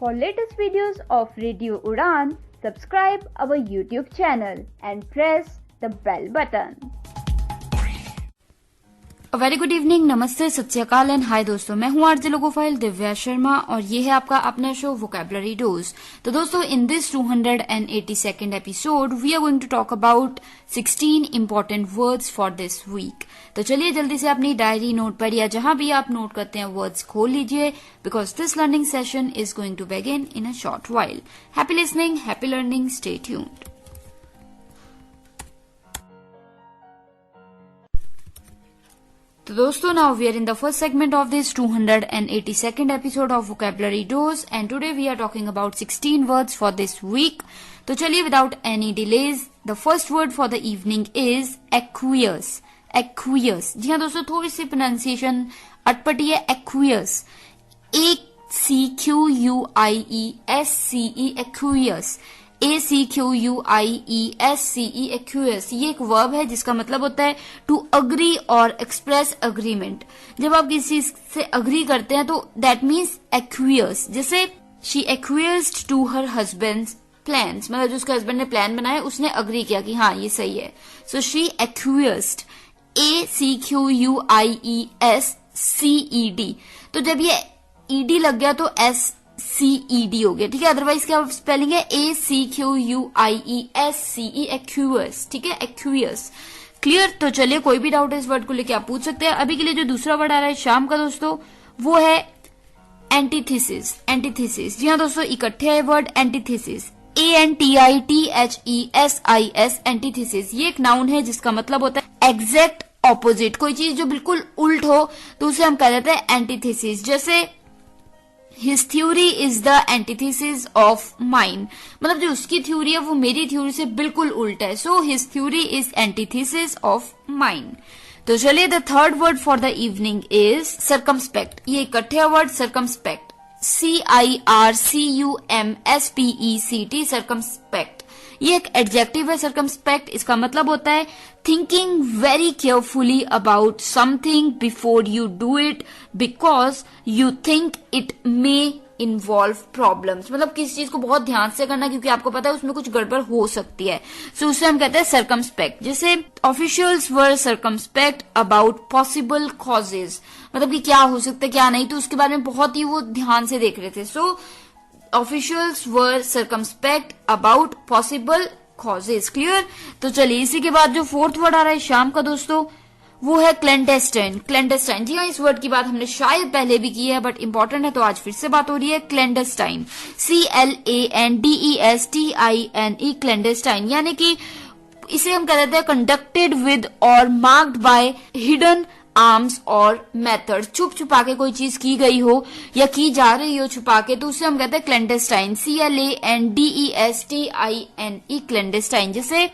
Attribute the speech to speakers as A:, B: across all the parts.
A: For latest videos of Radio Udan, subscribe our YouTube channel and press the bell button.
B: Very good evening, नमस्ते, सत श्री अकाल and hi दोस्तों, मैं हूं RJ logophile Divya Sharma और ये है आपका अपना शो वोकैबुलरी डोज। तो दोस्तों, in this 282nd episode we are going to talk about 16 important words for this week. तो चलिए जल्दी से अपनी डायरी, नोट पैड या जहां भी आप नोट करते हैं वर्ड्स खोल लीजिए, because this learning session is going to begin in a short while. Happy listening, happy learning, stay tuned. तो दोस्तों, now we are in the first segment of this 282nd episode of Vocabulary Dose and today we are talking about 16 words for this week. तो चलिए without any delays, the first word for the evening is aqueous. Aqueous. जी हाँ दोस्तों, थोड़ी सी pronunciation अटपटी है। aqueous. A-C-Q-U-I-E-S-C-E, aqueous. ACQUIESCE, aqueous। ये एक verb है जिसका मतलब होता है टू अग्री और एक्सप्रेस अग्रीमेंट। जब आप किसी चीज से अग्री करते हैं तो दैट मीन्स एक्वियस। जैसे she acquiesced to her husband's plans, मतलब जो उसके हस्बैंड ने प्लान बनाया उसने अग्री किया कि हाँ ये सही है। So she acquiesced, ACQUIESCED। तो जब ये ईडी लग गया तो SCED हो गया, ठीक है। अदरवाइज क्या स्पेलिंग है? ACQUIESCE, एक्वियस, ठीक है, एक्वियस। क्लियर? तो चलिए, कोई भी डाउट है इस वर्ड को लेके आप पूछ सकते हैं। अभी के लिए जो दूसरा वर्ड आ रहा है शाम का दोस्तों, वो है एंटीथेसिस। एंटीथेसिस, जी हाँ दोस्तों, इकट्ठे है वर्ड एंटीथेसिस। ANTITHESIS, antithesis. ये एक नाउन है जिसका मतलब होता है एग्जैक्ट ऑपोजिट। कोई चीज जो बिल्कुल उल्ट हो तो उसे हम कह देते हैं एंटीथेसिस। जैसे His theory is the antithesis of mine, मतलब जो उसकी थ्योरी है वो मेरी थ्योरी से बिल्कुल उल्ट है। So his theory is antithesis of mine. तो चलिए, the third word for the evening is circumspect. ये इकट्ठे वर्ड circumspect, CIRCUMSPECT, circumspect। ये एक एडजेक्टिव है circumspect। इसका मतलब होता है thinking very carefully about something before you do it because you think it may involve problems. मतलब किसी चीज को बहुत ध्यान से करना क्योंकि आपको पता है उसमें कुछ गड़बड़ हो सकती है। सो उसे हम कहते हैं सर्कमस्पेक्ट। जैसे officials were circumspect about possible causes, मतलब कि क्या हो सकता है क्या नहीं, तो उसके बारे में बहुत ही वो ध्यान से देख रहे थे। So officials were circumspect about possible causes. Clear? तो चलिए, इसी के बाद जो फोर्थ वर्ड आ रहा है शाम का दोस्तों, वो है क्लैंडेस्टाइन। क्लैंडेस्टाइन, जी हाँ, इस वर्ड की बात हमने शायद पहले भी की है बट इंपॉर्टेंट है तो आज फिर से बात हो रही है। क्लैंडेस्टाइन, CLANDESTINE, क्लैंडेस्टाइन, यानी कि इसे हम कह देते हैं कंडक्टेड विद और मार्क्ड बाय हिडन आर्म्स और मेथड। छुप छुपा के कोई चीज की गई हो या की जा रही हो छुपा के, तो उसे हम कहते हैं क्लैंडेस्टाइन, CLANDESTINE, क्लैंडेस्टाइन। जैसे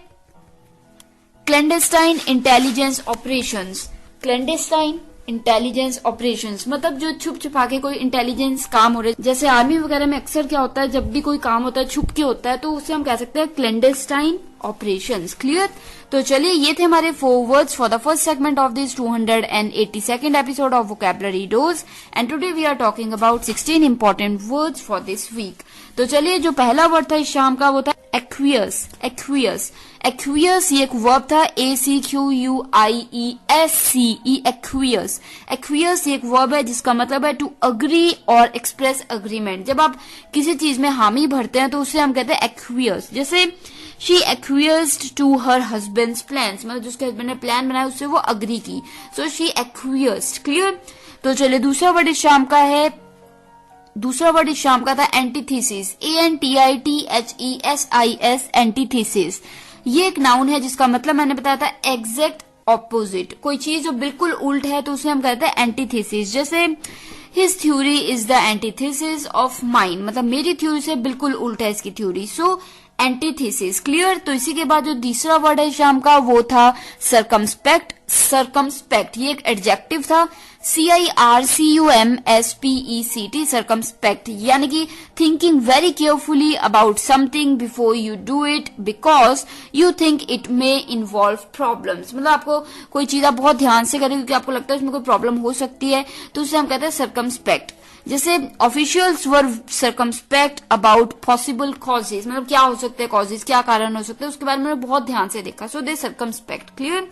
B: clandestine intelligence operations. Clandestine intelligence operations मतलब जो छुप छुपा के कोई इंटेलिजेंस काम हो रहे हैं। जैसे आर्मी वगैरह में अक्सर क्या होता है, जब भी कोई काम होता है छुप के होता है, तो उसे हम कह सकते हैं क्लैंडेस्टाइन ऑपरेशंस। क्लियर? तो चलिए, ये थे हमारे 4 words for the first segment of this 282nd episode of vocabulary dose and today we are talking about 16 important words for this week. तो चलिए, जो पहला वर्ड था इस शाम का वो था एक्वियस। एक्वियस, एक्वियस ये एक वर्ब था, ACQUIESCE, एक्वियस। एक्वियस ये एक वर्ब है जिसका मतलब है टू अग्री और एक्सप्रेस अग्रीमेंट। जब आप किसी चीज में हामी भरते हैं तो उसे हम कहते हैं एक्वियस। जैसे she acquiesced to her husband's plans, मतलब जिसके हस्बैंड ने प्लान बनाया उससे वो अग्री की। So she acquiesced. क्लियर? तो चलिए, दूसरा वर्ड इस शाम का था एंटीथेसिस, ANTITHESIS, एंटीथेसिस। ये एक नाउन है जिसका मतलब मैंने बताया था एग्जैक्ट ऑपोजिट। कोई चीज जो बिल्कुल उल्ट है तो उसे हम कहते हैं एंटीथेसिस। जैसे his theory is the antithesis of mine, मतलब मेरी थ्योरी से बिल्कुल उल्ट है इसकी थ्योरी। सो एंटीथेसिस। क्लियर? तो इसी के बाद जो तीसरा वर्ड है शाम का वो था सर्कमस्पेक्ट। सर्कमस्पेक्ट ये एक एडजेक्टिव था, CIRCUMSPECT, सर्कमस्पेक्ट, यानी कि thinking very carefully about something before you do it because you think it may involve problems. मतलब आपको कोई चीज आप बहुत ध्यान से करें क्योंकि आपको लगता है इसमें कोई प्रॉब्लम हो सकती है, तो उसे हम कहते हैं सर्कमस्पेक्ट। जैसे officials were circumspect about possible causes, मतलब क्या हो सकते हैं कॉजेज, क्या कारण हो सकते हैं, उसके बारे में बहुत ध्यान से देखा, सो दे सर्कमस्पेक्ट। क्लियर।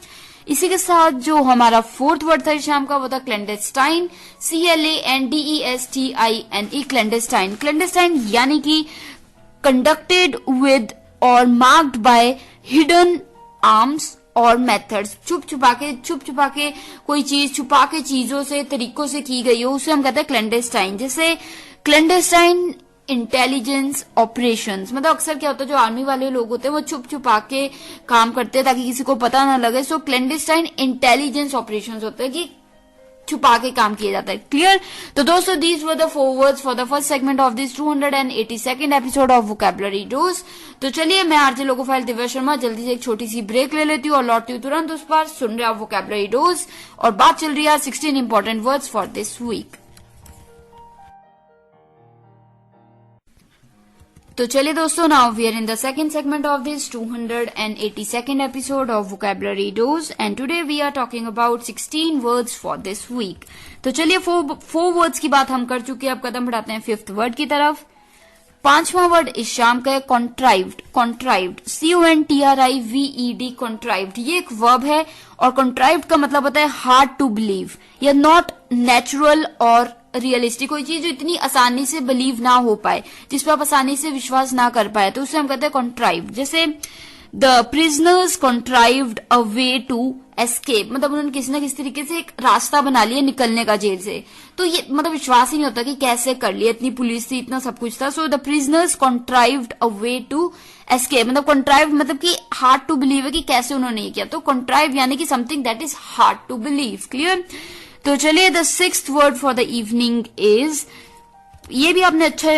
B: इसी के साथ जो हमारा फोर्थ वर्ड था शाम का वो था क्लैंडेस्टाइन, CLANDESTINE, क्लैंडेस्टाइन। क्लैंडेस्टाइन यानी कि कंडक्टेड विद और मार्क्ड बाय हिडन आर्म्स और मेथड्स, छुप छुपा के कोई चीज, छुपा के चीजों से, तरीकों से की गई हो, उसे हम कहते हैं क्लैंडेस्टाइन। जैसे क्लैंडेस्टाइन इंटेलिजेंस ऑपरेशंस, मतलब अक्सर क्या होता है जो आर्मी वाले लोग होते हैं वो छुप छुपा के काम करते हैं ताकि किसी को पता ना लगे, सो क्लैंडेस्टाइन इंटेलिजेंस ऑपरेशंस होते हैं कि छुपा के काम किया जाता है। क्लियर। तो दोस्तों these were the 4 words for the first segment of this 282nd episode of vocabulary dose. तो चलिए मैं आरजे लोगोफाइल दिव्या शर्मा जल्दी से एक छोटी सी ब्रेक ले लेती हूँ और लौटती हूँ तुरंत उस पर। सुन रहे आप वोकैबुलरी डोज और बात चल रही है 16 important words for this week. तो चलिए दोस्तों, now we are in the second segment of this 282nd episode of vocabulary dose and today we are talking about 16 words for this week. तो चलिए 4 वर्ड्स की बात हम कर चुके हैं, अब कदम बढ़ाते हैं 5th वर्ड की तरफ। 5वां वर्ड इस शाम का है कॉन्ट्राइव्ड। कॉन्ट्राइव्ड, CONTRIVED, कॉन्ट्राइव्ड, ये एक वर्ब है और कॉन्ट्राइव्ड का मतलब होता है हार्ड टू बिलीव या नॉट नेचुरल और रियलिस्टिक, कोई चीज जो इतनी आसानी से बिलीव ना हो पाए, जिस पर आप आसानी से विश्वास ना कर पाए, तो उसे हम कहते हैं कॉन्ट्राइव्ड। जैसे the prisoners contrived a way to escape, मतलब उन्होंने किसी न किसी तरीके से एक रास्ता बना लिया निकलने का जेल से। तो ये मतलब विश्वास ही नहीं होता कि कैसे कर लिया, इतनी पुलिस थी, इतना सब कुछ था। So the prisoners contrived a way to escape, मतलब कॉन्ट्राइव्ड मतलब कि हार्ड टू बिलीव है कि कैसे उन्होंने ये किया, तो कॉन्ट्राइव यानी कि something that is hard to believe. Clear. तो चलिए the 6th word for the evening is, ये भी आपने अच्छा,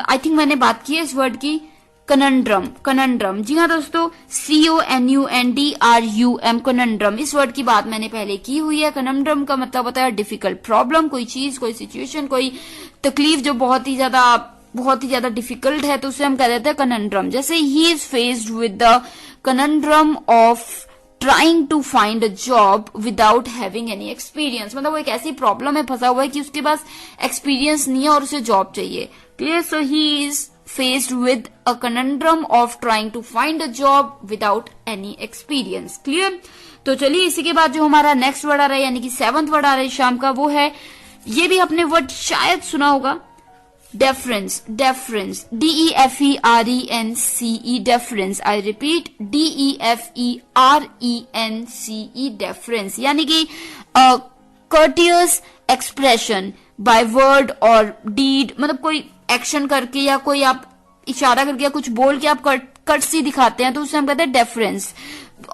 B: आई थिंक मैंने बात की है इस वर्ड की, कनंड्रम। कनंड्रम, जी हाँ दोस्तों, CONUNDRUM, कनंड्रम, इस वर्ड की बात मैंने पहले की हुई है। कनंड्रम का मतलब होता है डिफिकल्ट प्रॉब्लम, कोई चीज, कोई सिचुएशन, कोई तकलीफ जो बहुत ही ज्यादा डिफिकल्ट है, तो उसे हम कह देते हैं कनंड्रम। जैसे he is faced with the conundrum of trying to find a job without having any experience, मतलब वो एक ऐसी प्रॉब्लम में फंसा हुआ है कि उसके पास एक्सपीरियंस नहीं है और उसे जॉब चाहिए। Clear. So he is faced with a conundrum of trying to find a job without any experience. Clear? तो चलिए इसी के बाद जो हमारा नेक्स्ट वर्ड आ रहा है यानी कि 7th वर्ड आ रहा है शाम का, वो है, ये भी आपने वर्ड शायद सुना होगा, deference. Deference, DEFERENCE, deference. I repeat, DEFERENCE, deference, यानी कि courteous expression by word और deed, मतलब कोई एक्शन करके या कोई आप इशारा करके या कुछ बोल के आप कर्टसी दिखाते हैं, तो उसे हम कहते हैं डेफरेंस।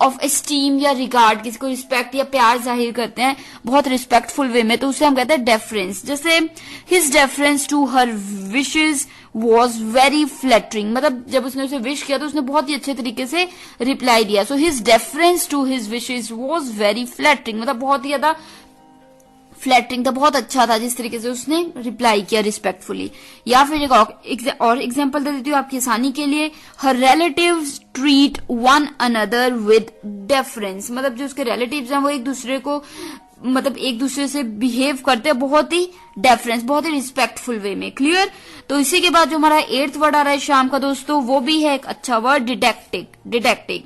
B: ऑफ एस्टीम या रिगार्ड, किसी को रिस्पेक्ट या प्यार जाहिर करते हैं बहुत रिस्पेक्टफुल वे में, तो उसे हम कहते हैं डेफरेंस। जैसे his deference to her wishes was very flattering, मतलब जब उसने उसे विश किया तो उसने बहुत ही अच्छे तरीके से रिप्लाई दिया। So his deference to his wishes was very flattering, मतलब बहुत ही ज्यादा फ्लैटरिंग था, बहुत अच्छा था जिस तरीके से उसने रिप्लाई किया रिस्पेक्टफुली। या फिर एक और एग्जांपल दे देती हूँ आपकी आसानी के लिए, her relatives treat one another with deference, मतलब जो उसके रिलेटिव्स हैं वो एक दूसरे को, मतलब एक दूसरे से बिहेव करते हैं बहुत ही डेफरेंस, बहुत ही रिस्पेक्टफुल वे में। क्लियर। तो इसी के बाद जो हमारा 8th वर्ड आ रहा है शाम का दोस्तों, वो भी है एक अच्छा word, didactic. Didactic,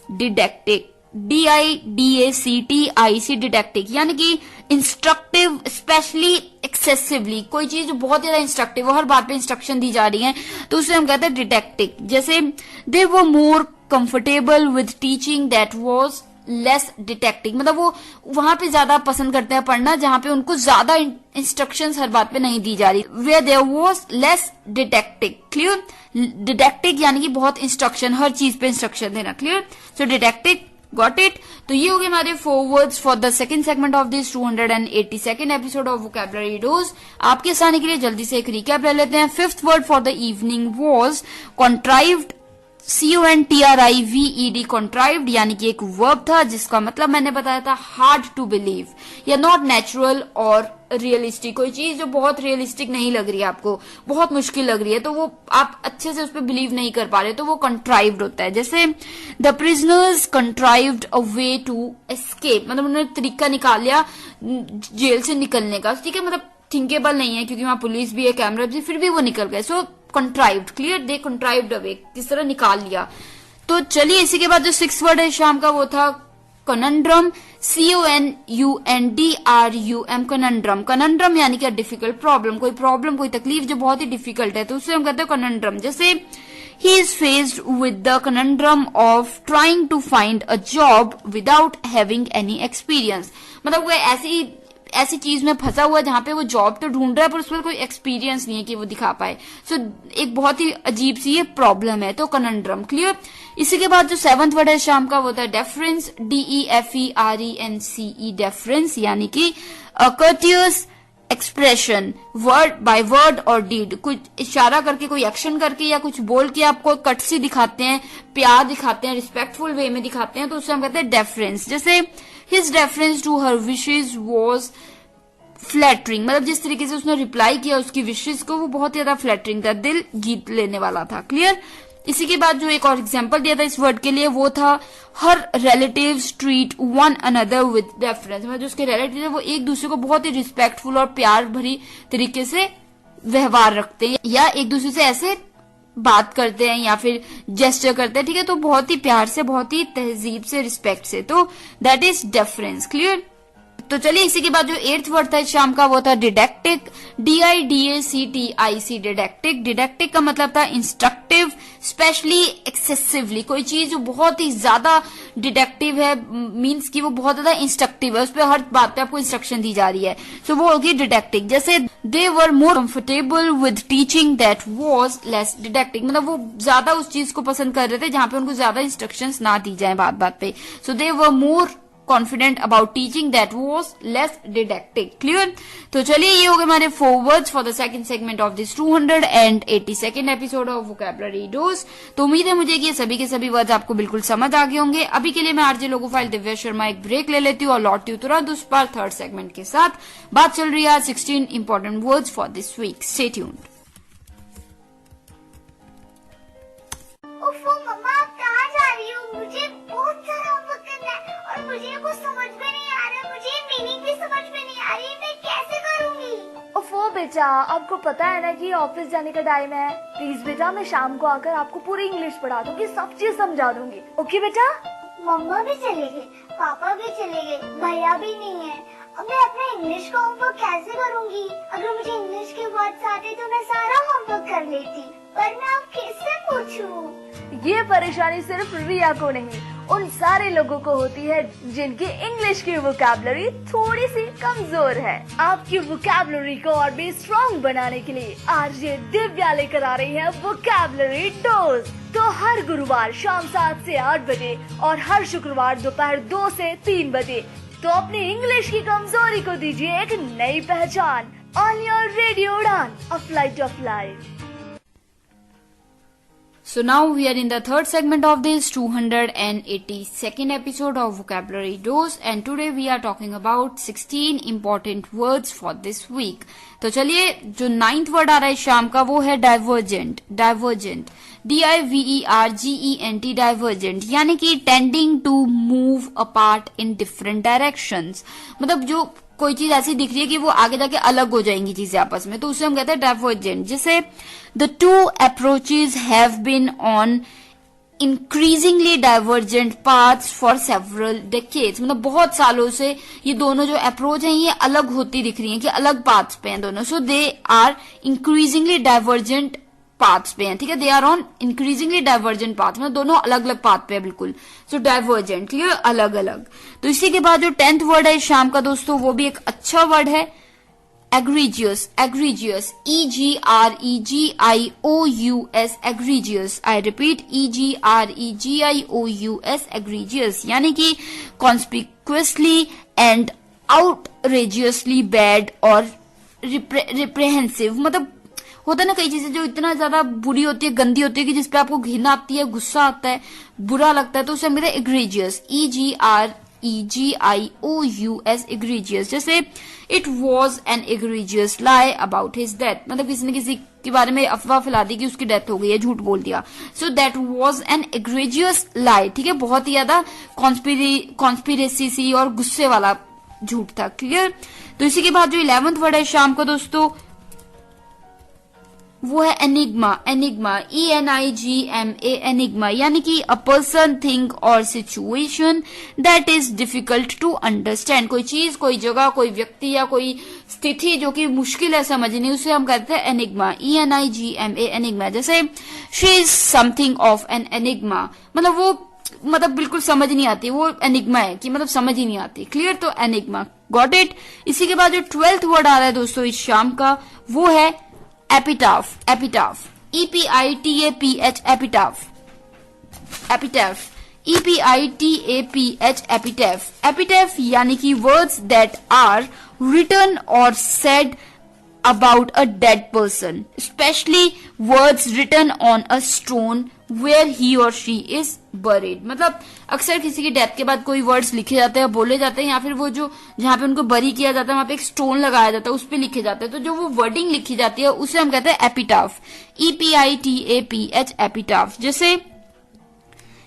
B: didactic, DIDACTIC, didactic, यानी कि इंस्ट्रक्टिव, स्पेशली एक्सेसिवली, कोई चीज जो बहुत ज्यादा इंस्ट्रक्टिव हो, हर बात पे इंस्ट्रक्शन दी जा रही है, तो उसे हम कहते हैं डिडेक्टिक। जैसे they were more comfortable with teaching that was less didactic, मतलब वो वहां पे ज्यादा पसंद करते हैं पढ़ना जहां पे उनको ज्यादा इंस्ट्रक्शंस हर बात पे नहीं दी जा रही, where there was less detecting. Clear. Didactic यानी कि बहुत इंस्ट्रक्शन, हर चीज पे इंस्ट्रक्शन देना। Clear. So didactic, got it. तो ये हो गए हमारे 4 words for the second segment of this 282nd episode of vocabulary dose. आपके आसानी के लिए जल्दी से एक रिकैप ले लेते हैं। 5th word for the evening was contrived, CONTRIVED, contrived, यानी कि एक वर्ब था जिसका मतलब मैंने बताया था हार्ड टू बिलीव या नॉट नेचुरल और रियलिस्टिक, कोई चीज जो बहुत रियलिस्टिक नहीं लग रही है आपको, बहुत मुश्किल लग रही है, तो वो आप अच्छे से उस पर बिलीव नहीं कर पा रहे, तो वो कंट्राइव्ड होता है। जैसे the prisoners contrived a way to escape, मतलब उन्होंने तरीका निकाल लिया जेल से निकलने का, ठीक है, मतलब थिंकेबल नहीं है क्योंकि वहां पुलिस भी है, कैमरा भी, फिर भी वो निकल गए. सो contrived, clear, they contrived a वे, किस तरह निकाल लिया. तो चलिए इसी के बाद जो 6th वर्ड है शाम का वो था कनंड्रम, CONUNDRUM, कनंड्रम. कनंड्रम यानी कि डिफिकल्ट प्रॉब्लम, कोई तकलीफ जो बहुत ही डिफिकल्ट है तो उसे हम कहते हैं कनंड्रम. जैसे he is faced with the conundrum of trying to find a job without having any experience. मतलब वो ऐसी चीज में फंसा हुआ जहां पे वो जॉब तो ढूंढ रहा है पर उस पर कोई एक्सपीरियंस नहीं है कि वो दिखा पाए. सो एक बहुत ही अजीब सी ये प्रॉब्लम है, तो कनंड्रम, क्लियर. इसी के बाद जो 7th वर्ड है शाम का वो था डेफरेंस, DEFERENCE, डेफरेंस यानी कि courteous expression, word by word और डीड, कुछ इशारा करके, कोई एक्शन करके या कुछ बोल के आपको कटसी दिखाते हैं, प्यार दिखाते हैं, रिस्पेक्टफुल वे में दिखाते हैं, तो उससे हम कहते हैं डेफरेंस. जैसे his reference to her wishes was flattering, मतलब जिस तरीके से उसने रिप्लाई किया उसकी विशेज को वो बहुत ज्यादा फ्लैटरिंग था, दिल जीत लेने वाला था, क्लियर. इसी के बाद जो एक और एग्जांपल दिया था इस वर्ड के लिए वो था her relatives treat one another with deference, मतलब जो उसके रिलेटिव है वो एक दूसरे को बहुत ही रिस्पेक्टफुल और प्यार भरी तरीके से व्यवहार रखते हैं या एक दूसरे से ऐसे बात करते हैं या फिर जेस्चर करते हैं, ठीक है, तो बहुत ही प्यार से, बहुत ही तहजीब से, रिस्पेक्ट से, तो दैट इज डेफरेंस, क्लियर. तो चलिए इसी के बाद जो 8th वर्ड था इस शाम का वो था डिडैक्टिक, DIDACTIC, डिडैक्टिक. डिडैक्टिक का मतलब था इंस्ट्रक्टिव, स्पेशली एक्सेसिवली, कोई चीज जो बहुत ही ज्यादा डिडक्टिव है, मीन्स कि वो बहुत ज्यादा इंस्ट्रक्टिव है, उस पर हर बात पे आपको इंस्ट्रक्शन दी जा रही है, सो वो होगी डिडक्टिक. जैसे they were more comfortable with teaching that was less didactic, मतलब वो ज्यादा उस चीज को पसंद कर रहे थे जहां पे उनको ज्यादा इंस्ट्रक्शंस ना दी जाए बात बात पे. सो दे were more confident about teaching that was less didactic, clear. तो चलिए ये हो गए हमारे 4 words for the second segment of this 282nd episode of vocabulary dose. तो उम्मीद है मुझे कि ये सभी के सभी वर्ड्स आपको बिल्कुल समझ आ गए होंगे. अभी के लिए मैं आरजे लोगो फाइल दिव्या शर्मा एक ब्रेक ले लेती हूँ और लौटती हूँ तुरंत उस पर 3rd segment के साथ. बात चल रही है 16 important words for this week. Stay tuned.
C: मम्मा आप कहाँ जा रही हो? मुझे बहुत सारा होमवर्क करना है और मुझे कुछ समझ में नहीं आ रहा, मुझे मीनिंग भी समझ में नहीं आ रही, मैं कैसे करूँगी?
D: ओफो बेटा, आपको पता है ना कि ऑफिस जाने का टाइम है. प्लीज बेटा, मैं शाम को आकर आपको पूरी इंग्लिश पढ़ा दूंगी, सब चीज समझा दूंगी. ओके बेटा?
C: मम्मा भी चले गए, पापा भी चले गए, भैया भी नहीं है. अब मैं अपने इंग्लिश का होमवर्क कैसे करूँगी? अगर मुझे इंग्लिश के वर्ड्स आते तो मैं सारा होमवर्क कर लेती, पर मैं अब किससे पूछूं?
D: ये परेशानी सिर्फ रिया को नहीं, उन सारे लोगों को होती है जिनकी इंग्लिश की वोकैबुलरी थोड़ी सी कमजोर है. आपकी वोकैबुलरी को और भी स्ट्रॉन्ग बनाने के लिए आरजे दिव्या लेकर आ रही है वोकैबुलरी डोज. तो हर गुरुवार शाम 7 से 8 बजे और हर शुक्रवार दोपहर 2 से 3 बजे तो अपनी इंग्लिश की कमजोरी को दीजिए एक नई पहचान. ऑन योर रेडियो उड़ान, a flight of life.
B: So now we are in the 3rd segment of this 282nd episode of Vocabulary Dose and today we are talking about 16 important words for this week. तो चलिए जो 9th word आ रहा है शाम का वो है divergent. Divergent, DIVERGENT, divergent यानी कि tending to move apart in different directions, मतलब जो कोई चीज ऐसी दिख रही है कि वो आगे जाके अलग हो जाएंगी चीजें आपस में, तो उसे हम कहते हैं डाइवर्जेंट. जैसे the two approaches have been on increasingly divergent paths for several decades, मतलब बहुत सालों से ये दोनों जो अप्रोच हैं ये अलग होती दिख रही हैं कि अलग पाथ्स पे हैं दोनों. So they are increasingly divergent paths पे हैं, ठीक है, they are on increasingly divergent path, मतलब दोनों अलग अलग पाथ पे है बिल्कुल. सो डाइवर्जेंट, क्लियर, अलग अलग. तो इसी के बाद जो 10th वर्ड है शाम का दोस्तों वो भी एक अच्छा वर्ड है egregious. Egregious, EGREGIOUS, egregious. I repeat, EGREGIOUS, egregious यानी कि कॉन्स्पिक्युअसली एंड आउटरेजियसली बैड और रिप्रेहेंसिव, मतलब होता है ना कई चीजें जो इतना ज्यादा बुरी होती है, गंदी होती है कि जिसपे आपको घिन आती है, गुस्सा आता है, बुरा लगता है, तो उसे हम कहते हैं एग्रीजियस. EGREGIOUS, egregious. जैसे it was an egregious lie about his death, मतलब किसी ने किसी के बारे में अफवाह फैला दी कि उसकी डेथ हो गई है, झूठ बोल दिया. So that was an egregious lie, ठीक है, बहुत ही ज्यादा कॉन्स्पिरेसी सी और गुस्से वाला झूठ था। क्लियर। तो इसी के बाद जो 11th वर्ड है शाम का दोस्तों वो है एनिग्मा। एनिग्मा ENIGMA एनिग्मा यानी कि अ पर्सन, थिंग और situation that is difficult to understand. कोई चीज, कोई जगह, कोई व्यक्ति या कोई स्थिति जो कि मुश्किल है समझनी, उसे हम कहते हैं एनिग्मा। ENIGMA enigma. जैसे she is something of an enigma, मतलब वो बिल्कुल समझ नहीं आती, वो एनिग्मा है कि मतलब समझ ही नहीं आती। क्लियर। तो एनिग्मा, गॉट इट। इसी के बाद जो 12th वर्ड आ रहा है दोस्तों इस शाम का वो है epitaph. Epitaph EPITAPH epitaph. Epitaph EPITAPH epitaph. Epitaph यानी कि वर्ड्स दैट आर रिटन और said about a dead person, especially words written on a stone where he or she is buried। मतलब अक्सर किसी की डेथ के बाद कोई वर्ड्स लिखे जाते हैं, बोले जाते हैं, या फिर वो जो जहां पे उनको बरी किया जाता है वहां पे एक स्टोन लगाया जाता है, उस पे लिखे जाते हैं। तो जो वो वर्डिंग लिखी जाती है उसे हम कहते हैं एपिटाफ। EPITAPH epitaph. जैसे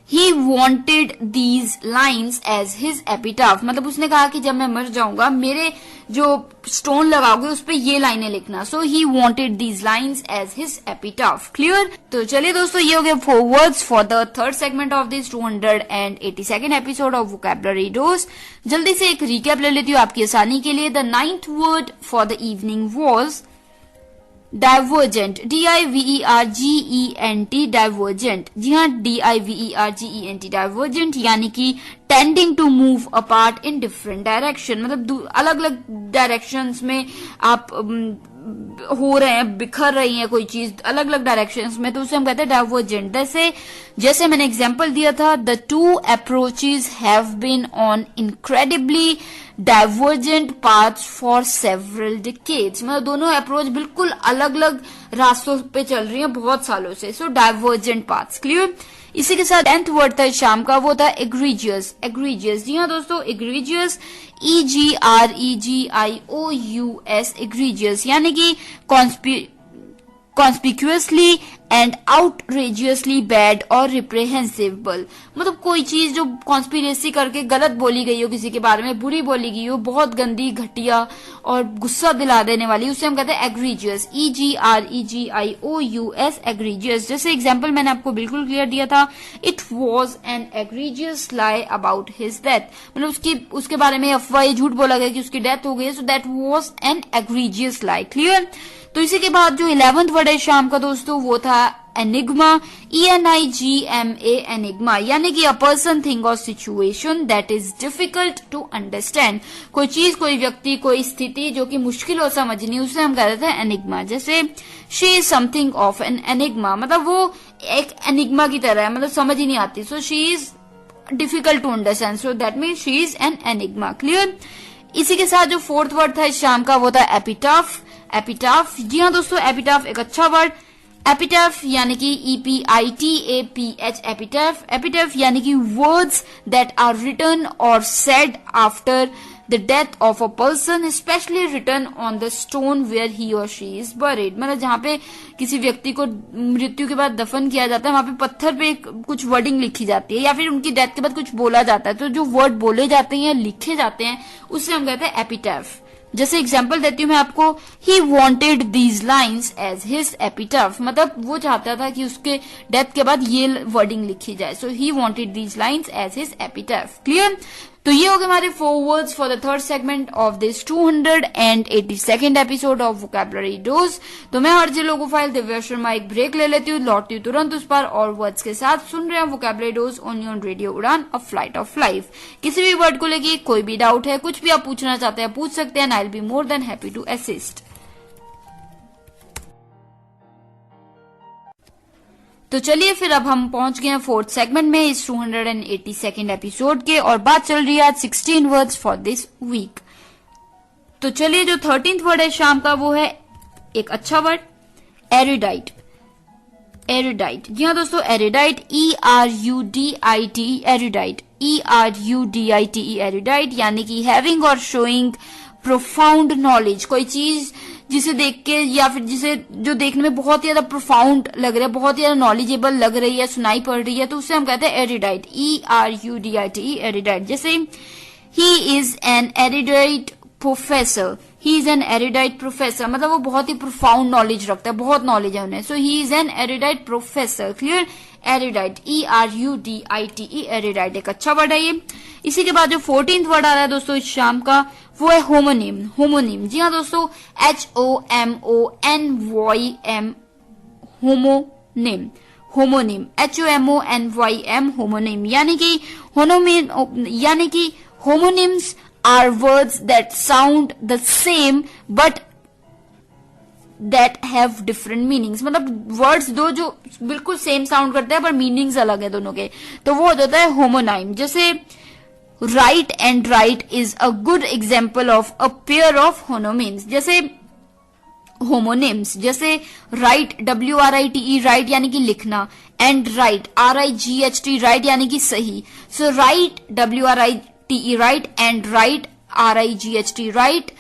B: He wanted these lines as his epitaph, मतलब उसने कहा कि जब मैं मर जाऊंगा मेरे जो स्टोन लगाओगे उस पे ये लाइनें लिखना। So he wanted these lines as his epitaph। Clear. तो चलिए दोस्तों ये हो गया 4 words for the third segment of this 282nd episode of vocabulary dose। जल्दी से एक रिकैप ले लेती हूँ आपकी आसानी के लिए। The 9th word for the evening was divergent. DIVERGENT divergent. जी हाँ, DIVERGENT डाइवर्जेंट यानी कि tending to move apart in different direction, मतलब अलग अलग डायरेक्शंस में आप हो रहे हैं, बिखर रही है कोई चीज अलग अलग डायरेक्शंस में, तो उसे हम कहते हैं डाइवर्जेंट। जैसे मैंने एग्जांपल दिया था, the two approaches have been on incredibly divergent paths for several decades, मतलब दोनों अप्रोच बिल्कुल अलग अलग रास्तों पे चल रही हैं बहुत सालों से। सो डाइवर्जेंट पाथ्स। क्लियर। इसी के साथ 10th वर्ड था शाम का, वो था एग्रीजियस। एग्रीजियस, जी हाँ दोस्तों, एग्रीजियस EGREGIOUS एग्रीजियस यानी कि कॉन्स्पिक्यूअसली एंड आउटरेजियसली बैड और रिप्रेहेंसिबल, मतलब कोई चीज जो कॉन्स्पिरेसी करके गलत बोली गई हो, किसी के बारे में बुरी बोली गई हो, बहुत गंदी, घटिया और गुस्सा दिला देने वाली, उसे हम कहते हैं एग्रीजियस। EGREGIOUS egregious. जैसे एग्जाम्पल मैंने आपको बिल्कुल क्लियर दिया था, it was an egregious lie about his death, मतलब उसके बारे में अफवाह, झूठ बोला गया कि उसकी डेथ हो गई, सो that was an egregious lie. Clear. तो इसी के बाद जो 11th वर्ड है शाम का दोस्तों वो था एनिग्मा। ENIGMA एनिग्मा यानी कि अ पर्सन, थिंग और situation that is difficult to understand. कोई चीज, कोई व्यक्ति, कोई स्थिति जो कि मुश्किल हो समझनी, उसे हम कहते हैं एनिग्मा। जैसे she is something of an enigma, मतलब वो एक एनिग्मा की तरह है, मतलब समझ ही नहीं आती। So she is difficult to understand, so that means she is an enigma. Clear. इसी के साथ जो 4th वर्ड था इस शाम का वो था एपिटाफ। एपिटाफ, जी हाँ दोस्तों, एपिटाफ एक अच्छा वर्ड। एपिटाफ यानी कि EPITAPH एपिटाफ। एपिटाफ यानी कि वर्ड्स दैट आर रिटन और said after the death of a person, specially written on the stone where he और शी इज बरीड, मतलब जहां पे किसी व्यक्ति को मृत्यु के बाद दफन किया जाता है वहां पे पत्थर पे कुछ वर्डिंग लिखी जाती है, या फिर उनकी डेथ के बाद कुछ बोला जाता है, तो जो वर्ड बोले जाते हैं, लिखे जाते हैं, उसे हम कहते हैं एपिटाफ। जैसे एग्जाम्पल देती हूँ मैं आपको, he wanted these lines as his epitaph, मतलब वो चाहता था कि उसके डेथ के बाद ये वर्डिंग लिखी जाए। So he wanted these lines as his epitaph. Clear. तो ये हो गए हमारे 4 words for the third segment of this 282nd episode of vocabulary dose. तो मैं हर लोगो फाइल दिव्या शर्मा एक ब्रेक ले लेती हूँ, लौटती हूँ तुरंत उस पर और वर्ड्स के साथ। सुन रहे हैं vocabulary dose only on radio उड़ान, अ फ्लाइट ऑफ लाइफ। किसी भी वर्ड को लेके कोई भी डाउट है, कुछ भी आप पूछना चाहते हैं पूछ सकते हैं, I will be more than happy to assist. तो चलिए फिर अब हम पहुंच गए हैं 4th सेगमेंट में इस 282nd एपिसोड के, और बात चल रही है आज 16 वर्ड्स फॉर दिस वीक। तो चलिए जो 13th वर्ड है शाम का वो है एक अच्छा वर्ड, एरिडाइट। एरिडाइट, जी हाँ दोस्तों, एरिडाइट ERUDIT एरिडाइट, ERUDITE एरिडाइट यानी कि हैविंग और शोइंग प्रोफाउंड नॉलेज, कोई चीज जिसे देख के या फिर जिसे जो देखने में बहुत ही ज्यादा प्रोफाउंड लग रहा है, बहुत ही ज्यादा नॉलेजेबल लग रही है, सुनाई पड़ रही है, तो उसे हम कहते हैं एरिडाइट, ERUDITE एरिडाइट। जैसे he is an erudite professor, he is an erudite professor मतलब वो बहुत ही प्रोफाउंड नॉलेज रखता है, बहुत नॉलेज है उन्हें, so he is an erudite professor, clear. Erudite, ERUDITE, erudite एक अच्छा वर्ड है ये। इसी के बाद जो 14th वर्ड आ रहा है दोस्तों इस शाम का, वो है होमोनिम। होमोनिम, जी हाँ दोस्तों, HOMONYM, homonym, homonym, HOMONYM, homonym, यानी कि homonyms are words that sound the same but that have different meanings, मतलब वर्ड्स दो जो बिल्कुल सेम साउंड करते हैं पर मीनिंग्स अलग है दोनों के, तो वो हो जाता है होमोनाइम। जैसे write and right is a good example of a pair of homonyms, जैसे होमोनिम्स, जैसे राइट, WRITE, राइट यानी कि लिखना, एंड राइट, RIGHT, राइट यानी कि सही। So write, WRITE, write, and right, RIGHT, right,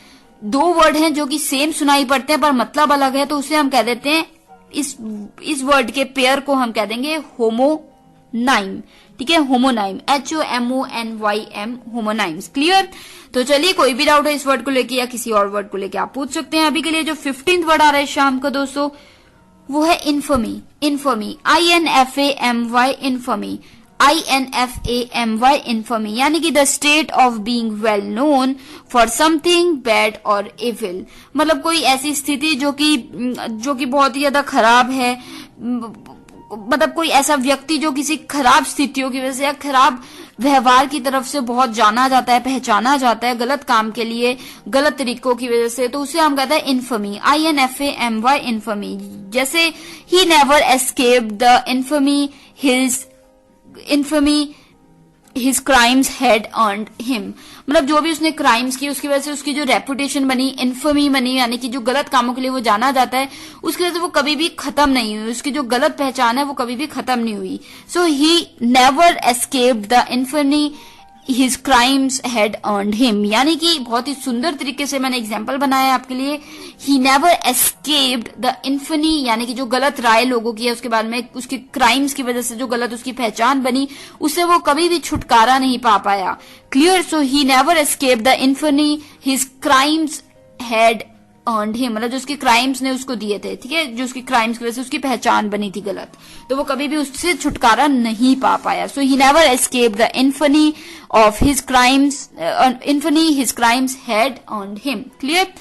B: दो वर्ड हैं जो कि सेम सुनाई पड़ते हैं पर मतलब अलग है, तो उसे हम कह देते हैं, इस वर्ड के पेयर को हम कह देंगे होमोनाइम, ठीक है, होमोनाइम, HOMONYM, होमोनाइम्स, क्लियर। तो चलिए, कोई भी डाउट है इस वर्ड को लेके या किसी और वर्ड को लेके आप पूछ सकते हैं। अभी के लिए जो 15th वर्ड आ रहा है शाम का दोस्तों, वो है इन्फमी। इन्फमी, INFAMY, इन्फमी, INFAMY, इन्फमी, यानी कि the state of being well known for something bad और इविल, मतलब कोई ऐसी स्थिति जो कि बहुत ही ज्यादा खराब है, मतलब कोई ऐसा व्यक्ति जो किसी खराब स्थितियों की वजह से या खराब व्यवहार की तरफ से बहुत जाना जाता है, पहचाना जाता है, गलत काम के लिए, गलत तरीकों की वजह से, तो उसे हम कहते हैं इन्फमी, INFAMY, इन्फमी। जैसे he never escaped the infamy his crimes had earned him, मतलब जो भी उसने क्राइम्स की उसकी वजह से उसकी जो रेपुटेशन बनी, इन्फमी बनी, यानी कि जो गलत कामों के लिए वो जाना जाता है, उसकी वजह से वो कभी भी खत्म नहीं हुई, उसकी जो गलत पहचान है वो कभी भी खत्म नहीं हुई। So he never escaped the infamy his crimes had earned him, यानी कि बहुत ही सुंदर तरीके से मैंने एग्जाम्पल बनाया आपके लिए। ही नेवर एस्केप्ड द इन्फनी, यानी कि जो गलत राय लोगों की है उसके बाद में उसकी क्राइम्स की वजह से जो गलत उसकी पहचान बनी, उससे वो कभी भी छुटकारा नहीं पा पाया, क्लियर। So he never escaped the infamy his crimes had earned him, मतलब जो उसके क्राइम्स ने उसको दिए थे, ठीक है, जो उसकी क्राइम्स की वजह से उसकी पहचान बनी थी गलत, तो वो कभी भी उससे छुटकारा नहीं पा पाया। So he never escaped the infamy of his crimes, infamy his crimes had earned him, clear,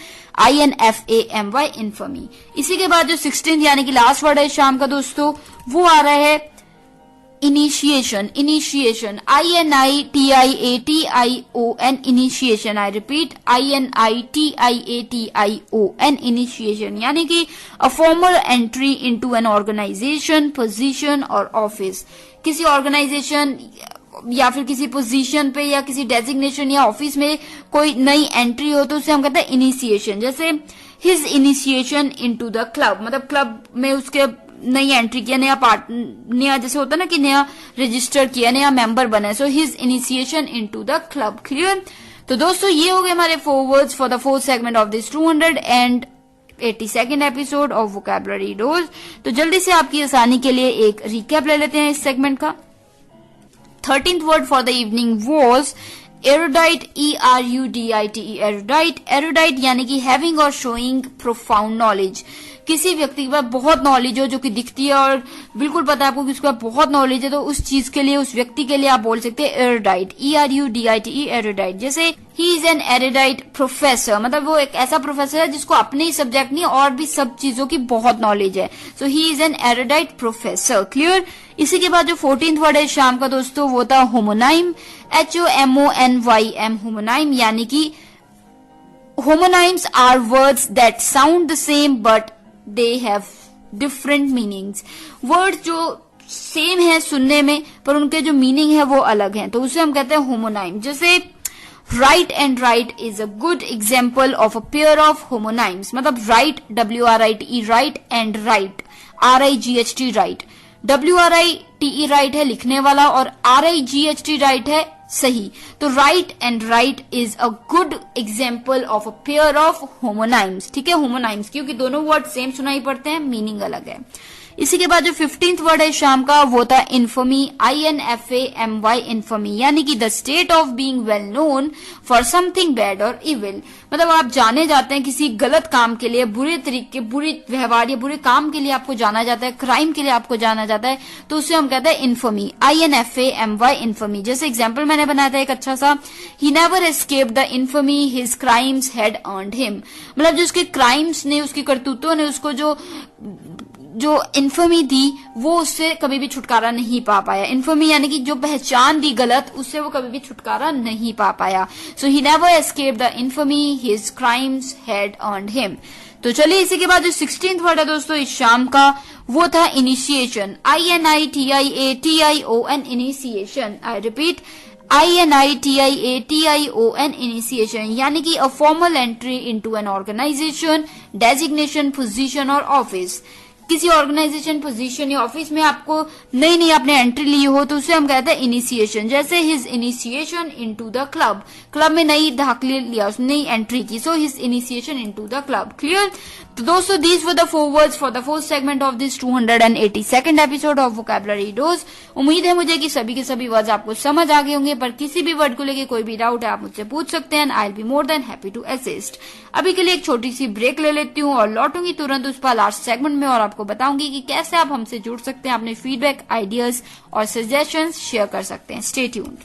B: INFAMY, infamy. इसी के बाद जो 16th यानी कि लास्ट वर्ड है शाम का दोस्तों, वो आ रहा है initiation. Initiation, INITIATION, initiation, I repeat, INITIATION, initiation, यानी कि a formal entry into an organisation, position और ऑफिस, किसी ऑर्गेनाइजेशन या फिर किसी पोजीशन पे या किसी डेजिग्नेशन या ऑफिस में कोई नई एंट्री हो तो उसे हम कहते हैं इनिशिएशन। जैसे his initiation into the club, मतलब क्लब में उसके नई एंट्री किया, नया जैसे होता है ना कि नया रजिस्टर किया, नया मेंबर बना, so his initiation into the club, clear. तो दोस्तों ये हो गए हमारे 4 words for the 4th segment of this 282nd episode of vocabulary dose. तो जल्दी से आपकी आसानी के लिए एक रिकैप ले लेते हैं इस सेगमेंट का। 13th word for the evening was erudite, ERUDITE, erudite, erudite यानी कि having or showing profound knowledge, किसी व्यक्ति के पास बहुत नॉलेज हो जो कि दिखती है और बिल्कुल पता है आपको कि उसके पास बहुत नॉलेज है, तो उस चीज के लिए, उस व्यक्ति के लिए आप बोल सकते हैं एरुडाइट, ERUDITE, एरुडाइट। जैसे he is an erudite professor, मतलब वो एक ऐसा प्रोफेसर है जिसको अपने ही सब्जेक्ट नहीं और भी सब चीजों की बहुत नॉलेज है, so he is an erudite professor, clear. इसी के बाद जो 14th वर्ड है शाम का दोस्तों, वो था होमोनाइम, HOMONYM, होमोनाइम, यानी कि homonyms are words that sound the same but they have different meanings, word जो सेम है सुनने में पर उनके जो मीनिंग है वो अलग है, तो उसे हम कहते हैं होमोनाइम। जैसे write and right is a good example of a pair of homonyms, मतलब write, WRITE, write, and right, RIGHT, right. WRITE write है लिखने वाला और RIGHT राइट है सही, तो write and right is a good example of a pair of homonyms, ठीक है, होमोनाइम्स, क्योंकि दोनों वर्ड सेम सुनाई पड़ते हैं, मीनिंग अलग है। इसी के बाद जो 15th वर्ड है शाम का वो था इन्फमी, INFAMY, इन्फमी, यानी कि the state of being well known for something bad और इविल। मतलब आप जाने जाते हैं किसी गलत काम के लिए, बुरे तरीके, बुरे व्यवहार या बुरे काम के लिए आपको जाना जाता है, क्राइम के लिए आपको जाना जाता है, तो उसे हम कहते हैं इन्फमी, INFAMY, इन्फमी। जैसे एग्जाम्पल मैंने बनाया था एक अच्छा सा, he never escaped the infamy his crimes had earned him. मतलब जो उसके क्राइम्स ने, उसकी करतूतों ने उसको जो इन्फमी दी वो उससे कभी भी छुटकारा नहीं पा पाया। इन्फमी यानी कि जो पहचान दी गलत, उससे वो कभी भी छुटकारा नहीं पा पाया। So he never escaped the infamy his crimes had earned him. तो चलिए इसी के बाद जो 16th वर्ड है दोस्तों इस शाम का वो था initiation, INITIATION, initiation. I repeat, INITIATION, initiation, यानी कि a formal entry into an organisation, designation, position और ऑफिस। किसी ऑर्गेनाइजेशन, पोजीशन या ऑफिस में आपको नई आपने एंट्री ली हो तो उसे हम कहते हैं इनिशिएशन। जैसे his initiation into the club, club में नई दाखिले लिया, उसने नई एंट्री की, so his initiation into the club. Clear? तो दोस्तों these were the 4 words for the 4th segment of this 282nd episode of vocabulary dose. उम्मीद है मुझे कि सभी के सभी वर्ड्स आपको समझ आ गए होंगे, पर किसी भी वर्ड को लेकर कोई भी डाउट है आप मुझसे पूछ सकते हैं। I will be more than happy to assist. अभी के लिए एक छोटी सी ब्रेक ले लेती हूँ और लौटूंगी तुरंत उस पर लास्ट सेगमेंट में और आपको बताऊंगी कि कैसे आप हमसे जुड़ सकते हैं, अपने फीडबैक, आइडियाज और सजेशंस शेयर कर सकते हैं। Stay tuned.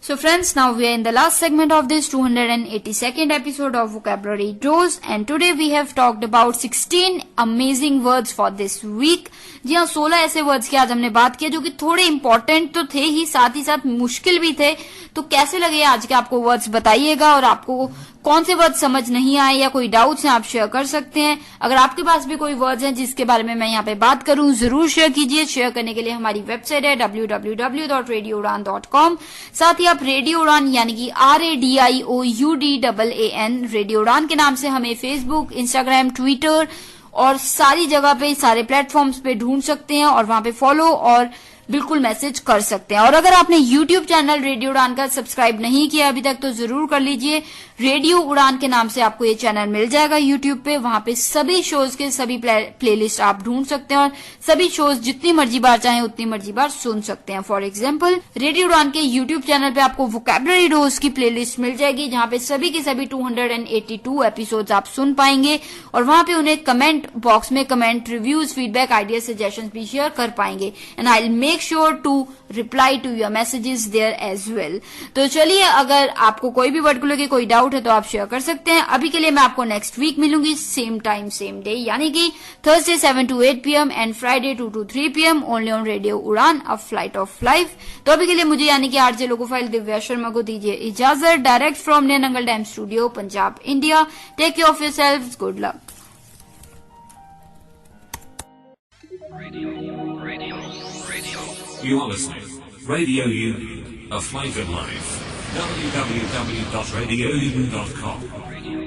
B: So friends, now we are in the last segment of this 282nd episode of Vocabulary Dose, and today we have talked about 16 amazing words for this week. जी हाँ, 16 ऐसे words की आज हमने बात की जो कि थोड़े इंपॉर्टेंट तो थे ही, साथ मुश्किल भी थे। तो कैसे लगे आज के आपको वर्ड्स बताइएगा, और आपको कौन से वर्ड समझ नहीं आए या कोई डाउट्स हैं आप शेयर कर सकते हैं। अगर आपके पास भी कोई वर्ड्स हैं जिसके बारे में मैं यहाँ पे बात करूं, जरूर शेयर कीजिए। शेयर करने के लिए हमारी वेबसाइट है www.radioudan.com। साथ ही आप रेडियो उड़ान यानी कि RADIOUDAAN, रेडियो उड़ान के नाम से हमें फेसबुक, इंस्टाग्राम, ट्विटर और सारी जगह पे, सारे प्लेटफॉर्म्स पे ढूंढ सकते हैं और वहां पे फॉलो और बिल्कुल मैसेज कर सकते हैं। और अगर आपने YouTube चैनल रेडियो उड़ान का सब्सक्राइब नहीं किया अभी तक तो जरूर कर लीजिए। रेडियो उड़ान के नाम से आपको ये चैनल मिल जाएगा YouTube पे। वहां पे सभी शोज के सभी प्लेलिस्ट आप ढूंढ सकते हैं और सभी शोज जितनी मर्जी बार चाहें उतनी मर्जी बार सुन सकते हैं। फॉर एग्जाम्पल, रेडियो उड़ान के YouTube चैनल पे आपको वोकैबुलरी डोज की प्लेलिस्ट मिल जाएगी, जहां पे सभी के सभी 282 एपिसोड्स आप सुन पाएंगे और वहां पे उन्हें कमेंट बॉक्स में comment, reviews, feedback, idea, suggestions भी शेयर कर पाएंगे। And I will make sure to reply to your messages there as well. तो चलिए, अगर आपको कोई भी वर्ड को लेकर कोई डाउट है तो आप शेयर कर सकते हैं। अभी के लिए मैं आपको नेक्स्ट वीक मिलूंगी, सेम टाइम सेम डे, यानी कि Thursday 7 to 8 PM and Friday 2 to 3 PM only on radio उड़ान, अ फ्लाइट ऑफ लाइफ। तो अभी के लिए मुझे यानी कि आरजे लोकोफाइल दिव्या शर्मा को दीजिए इजाजत। Direct from Nangal dam studio, Punjab, India. Take care of yourselves, good luck.
E: You are listening. Radio U, a flavored life. www.radioU.com.